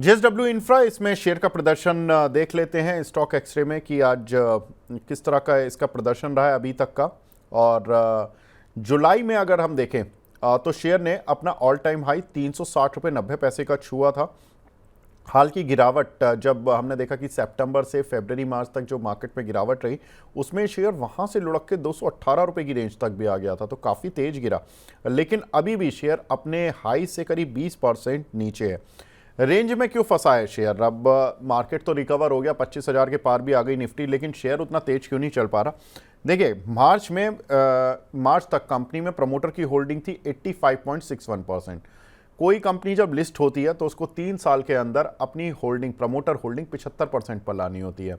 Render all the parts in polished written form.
JSW infra, इसमें share का प्रदर्शन देख लेते हैं स्टॉक एक्सरे में कि आज किस तरह का इसका प्रदर्शन रहा है अभी तक का। और जुलाई में अगर हम देखें तो शेयर ने अपना ऑल टाइम हाई 360.90 रुपये का छुआ था। हाल की गिरावट जब हमने देखा कि सितंबर से फरवरी मार्च तक जो मार्केट में गिरावट रही, उसमें शेयर वहां से लुढ़क के 218 रुपये की रेंज तक भी आ गया था, तो काफ़ी तेज गिरा। लेकिन अभी भी शेयर अपने हाई से करीब 20% नीचे है। रेंज में क्यों फंसा है शेयर? अब मार्केट तो रिकवर हो गया, 25,000 के पार भी आ गई निफ्टी, लेकिन शेयर उतना तेज क्यों नहीं चल पा रहा? देखिए, मार्च तक कंपनी में प्रमोटर की होल्डिंग थी 85.61%। कोई कंपनी जब लिस्ट होती है तो उसको 3 साल के अंदर अपनी होल्डिंग, प्रमोटर होल्डिंग 75% पर लानी होती है।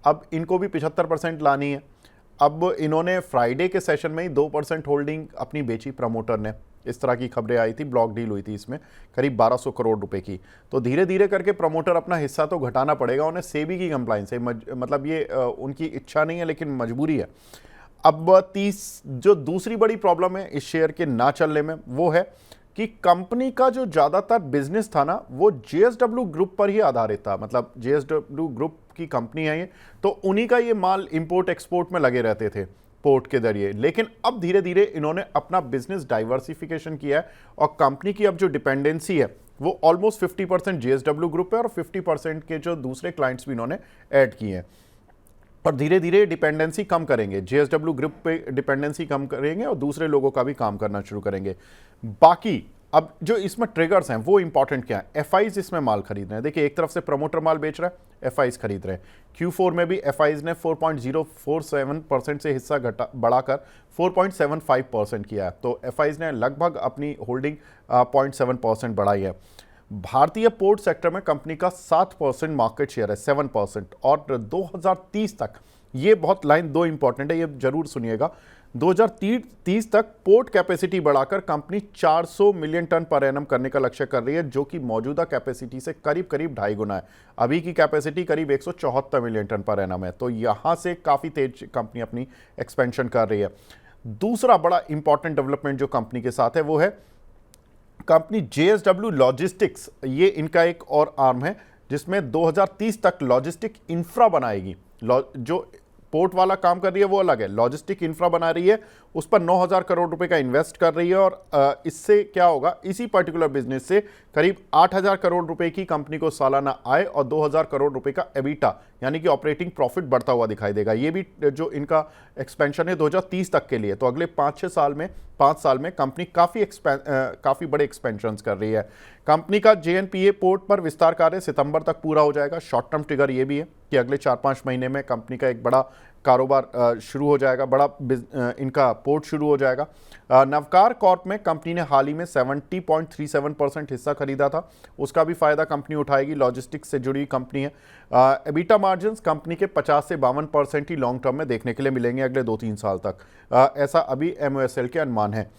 अब इनको भी 75% लानी है। अब इन्होंने फ्राइडे के सेशन में ही 2% होल्डिंग अपनी बेची प्रमोटर ने। इस तरह की खबरें आई थी, ब्लॉक डील हुई थी इसमें करीब 1200 करोड़ रुपए की। तो धीरे धीरे करके प्रमोटर अपना हिस्सा तो घटाना पड़ेगा उन्हें, सेबी की कंप्लाइंस है, मतलब ये उनकी इच्छा नहीं है लेकिन मजबूरी है। अब जो दूसरी बड़ी प्रॉब्लम है इस शेयर के ना चलने में, वो है कि कंपनी का जो ज्यादातर बिजनेस था ना, वो जेएसडब्ल्यू ग्रुप पर ही आधारित था। मतलब जेएसडब्ल्यू ग्रुप की कंपनी है ये, तो उन्हीं का ये माल इंपोर्ट एक्सपोर्ट में लगे रहते थे पोर्ट के जरिए। लेकिन अब धीरे धीरे इन्होंने अपना बिजनेस डाइवर्सिफिकेशन किया है और कंपनी की अब जो डिपेंडेंसी है वो ऑलमोस्ट 50% जेएसडब्ल्यू ग्रुप है और 50% के जो दूसरे क्लाइंट्स भी इन्होंने ऐड किए हैं। और धीरे धीरे डिपेंडेंसी कम करेंगे, जेएसडब्ल्यू ग्रुप पे डिपेंडेंसी कम करेंगे और दूसरे लोगों का भी काम करना शुरू करेंगे। बाकी अब जो इसमें ट्रिगर्स हैं वो इंपॉर्टेंट क्या है? एफआईज इसमें माल खरीद रहे हैं। देखिए, एक तरफ से प्रमोटर माल बेच रहा है, एफआईज खरीद रहे हैं। Q4 में भी एफआईज ने 4.047% से हिस्सा बढ़ाकर 4.75% किया है। तो एफआईज ने लगभग अपनी होल्डिंग 0.7% बढ़ाई है। भारतीय पोर्ट सेक्टर में कंपनी का 7% मार्केट शेयर है, 7%। और 2030 तक, ये बहुत लाइन दो इंपॉर्टेंट है, ये जरूर सुनिएगा, 2030 तक पोर्ट कैपेसिटी बढ़ाकर कंपनी 400 मिलियन टन पर एनम करने का लक्ष्य कर रही है, जो कि मौजूदा कैपेसिटी से करीब करीब 2.5 गुना है। अभी की कैपेसिटी करीब 174 मिलियन टन पर एनम है, तो यहां से काफी तेज कंपनी अपनी एक्सपेंशन कर रही है। दूसरा बड़ा इंपॉर्टेंट डेवलपमेंट जो कंपनी के साथ है वो है कंपनी जेएसडब्ल्यू लॉजिस्टिक्स। ये इनका एक और आर्म है जिसमें 2030 तक लॉजिस्टिक इंफ्रा बनाएगी। जो पोर्ट वाला काम कर रही है वो अलग है, लॉजिस्टिक इंफ्रा बना रही है, उस पर 9,000 करोड़ रुपए का इन्वेस्ट कर रही है। और इससे क्या होगा, इसी पर्टिकुलर बिजनेस से करीब 8,000 करोड़ रुपए की कंपनी को सालाना आय और 2,000 करोड़ रुपए का एबिटा यानी कि ऑपरेटिंग प्रॉफिट बढ़ता हुआ दिखाई देगा। ये भी जो इनका एक्सपेंशन है 2030 तक के लिए, तो अगले 5 साल में कंपनी काफी बड़े एक्सपेंशन कर रही है। कंपनी का जेएनपीए पोर्ट पर विस्तार कार्य सितंबर तक पूरा हो जाएगा। शॉर्ट टर्म ट्रिगर ये भी है कि अगले 4-5 महीने में कंपनी का एक बड़ा कारोबार शुरू हो जाएगा, बड़ा इनका पोर्ट शुरू हो जाएगा। नवकार कॉर्प में कंपनी ने हाल ही में 70.37% हिस्सा खरीदा था, उसका भी फायदा कंपनी उठाएगी। लॉजिस्टिक्स से जुड़ी कंपनी है। एबिटा मार्जिन्स कंपनी के 50 से 52% ही लॉन्ग टर्म में देखने के लिए मिलेंगे अगले 2-3 साल तक, ऐसा अभी एमओएसएल के अनुमान है।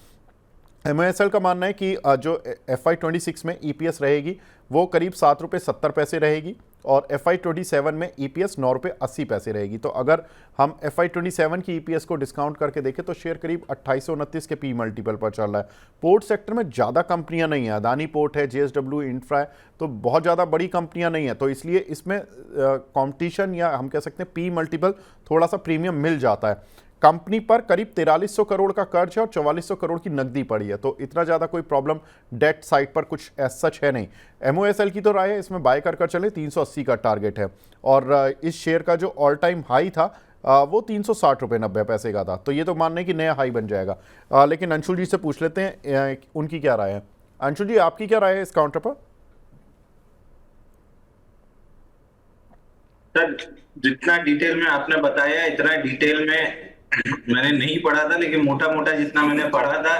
एमओएसएल का मानना है कि जो FY26 में ईपीएस रहेगी वो करीब 7 रुपये 70 पैसे रहेगी और FY27 में ईपीएस 9 रुपये 80 पैसे रहेगी। तो अगर हम FY27 की ईपीएस को डिस्काउंट करके देखें तो शेयर करीब 2829 के पी मल्टीपल पर चल रहा है। पोर्ट सेक्टर में ज़्यादा कंपनियां नहीं है, अदानी पोर्ट है, जेएसडब्ल्यू इंफ्रा है, तो बहुत ज़्यादा बड़ी कंपनियां नहीं है, तो इसलिए इसमें कॉम्पिटिशन या हम कह सकते हैं पी मल्टीपल थोड़ा सा प्रीमियम मिल जाता है। कंपनी पर करीब 4300 करोड़ का कर्ज है और 4400 करोड़ की नकदी पड़ी है, तो इतना ज्यादा कोई प्रॉब्लम डेट साइड पर कुछ एज सच है नहीं। एमओएसएल की तो राय है इसमें बाय कर चले, 380 का टारगेट है। और इस शेयर का जो ऑल टाइम हाई था वो 360.90 रुपये का था, तो ये तो मानने है कि नया हाई बन जाएगा। लेकिन अंशुल जी से पूछ लेते हैं उनकी क्या राय है। अंशुल जी, आपकी क्या राय है इस काउंटर पर? सर, जितना डिटेल में आपने बताया इतना डिटेल में मैंने नहीं पढ़ा था, लेकिन मोटा मोटा जितना मैंने पढ़ा था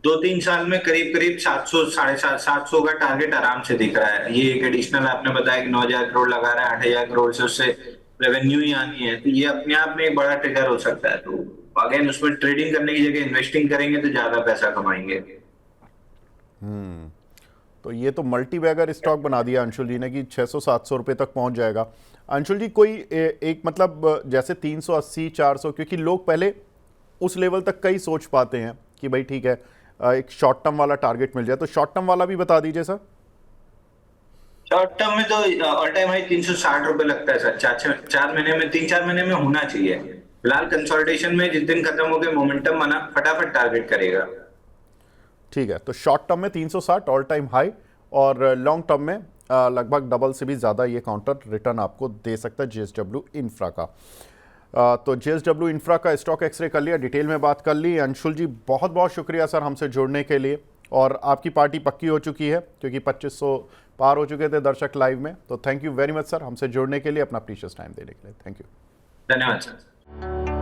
2-3 साल में करीब करीब 700 750 का टारगेट आराम से दिख रहा है। ये एक एडिशनल आपने बताया कि 9,000 करोड़ लगा रहा है, 8,000 करोड़ से उससे रेवेन्यू ही आनी है, तो ये अपने आप में एक बड़ा ट्रिगर हो सकता है। तो अगेन उसमें ट्रेडिंग करने की जगह इन्वेस्टिंग करेंगे तो ज्यादा पैसा कमाएंगे। तो ये तो मल्टी बैगर स्टॉक बना दिया अंशुल जी ने कि 600-700 रुपये तक पहुंच जाएगा। अंशुल जी, कोई एक मतलब जैसे 380-400, क्योंकि लोग पहले उस लेवल तक का ही सोच पाते हैं कि भाई ठीक है एक शॉर्ट टर्म वाला टारगेट मिल जाए, तो शॉर्ट टर्म वाला भी बता दीजिए सर। शॉर्ट टर्म में तो ऑल टाइम हाई 360 रुपए लगता है सर। 4 महीने में, 3-4 महीने में होना चाहिए। फिलहाल कंसोलिडेशन में जिस दिन खत्म हो गए मोमेंटम बना, फटाफट टारगेट करेगा। ठीक है, तो शॉर्ट टर्म में 360 ऑल टाइम हाई, और लॉन्ग टर्म में लगभग डबल से भी ज़्यादा ये काउंटर रिटर्न आपको दे सकता है जेएसडब्ल्यू इंफ्रा का। तो जेएसडब्ल्यू इंफ्रा का स्टॉक एक्सरे कर लिया, डिटेल में बात कर ली। अंशुल जी बहुत बहुत शुक्रिया सर हमसे जुड़ने के लिए, और आपकी पार्टी पक्की हो चुकी है क्योंकि 2500 पार हो चुके थे दर्शक लाइव में। तो thank you very much sir हमसे जुड़ने के लिए, अपना प्रीशियस टाइम देने के लिए। Thank you. धन्यवाद सर।